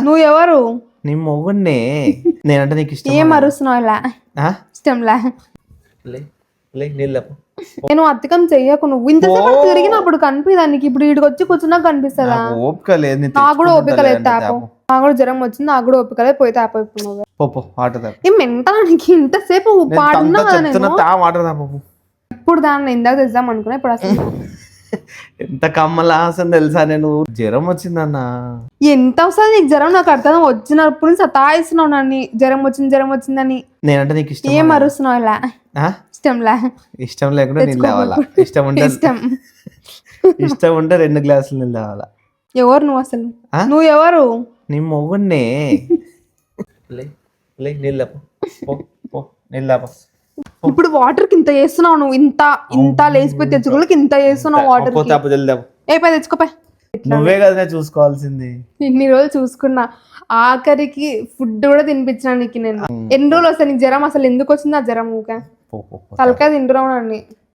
నువ్వు ఎవరు? నీ మొగుడినే. నేనంటే నీకు ఇష్టం. ఏం అరుస్తున్నావు ఇలా? ఇష్టంలా. నేను అతికం చెయ్యకు. నువ్వు ఇంతసేపు తిరిగినప్పుడు కనిపిదానికి ఇప్పుడు ఇక్కడికి వచ్చి కూర్చున్నా కనిపిస్తుందా? ఓపిక లేదు. నాకు కూడా ఓపిక లేదు. తాపు నాకు కూడా జ్వరం వచ్చింది. నాకు కూడా ఓపిక లేదు. పోయి తాపు ఇప్పుడు నువ్వు. ఏం మెంటానికి ఇంతసేపు పాడున్నా కదా నేను. ఇప్పుడు దాన్ని ఇందాక తెద్దాం అనుకున్నా. ఇప్పుడు అసలు ఎంత కమ్మలాసం తెలుసా? నేను జ్వరం వచ్చిందన్న. ఎంత వస్తుంది నీకు జ్వరం? నాకు అర్థం వచ్చినప్పుడు నుంచి సతాయిస్తున్నావు నన్ను. జ్వరం వచ్చిందని. నేనంటే నీకు ఇష్టం. ఏం అరుస్తున్నావు ఇలా? ఇష్టంలా. ఇష్టం లేకుండా నీళ్ళు తేవాలా? ఇష్టం ఉంటే ఇష్టం ఉంటే 2 గ్లాసులు నీళ్ళు తేవాలా? ఎవరు నువ్వు అసలు? నువ్వు ఎవరు? నీ మొగుడినే. నీళ్ళు ఇప్పుడు వాటర్ కి ఇంత చేస్తున్నావు నువ్వు. ఇంత లేచిపోయి తెచ్చుకోలేకి ఇంత చేస్తున్నావు వాటర్. ఏ పై తెచ్చుకోపా. నువ్వే కదా చూసుకోవాల్సింది. ఇన్ని రోజులు చూసుకున్నా. ఆఖరికి ఫుడ్ కూడా తినిపించిన నీకు నేను. ఎన్ని రోజులు వస్తాయి నీకు జ్వరం? అసలు ఎందుకు వచ్చింది ఆ జ్వరం? ఊక తలకాయ తింటున్నావు నన్ను.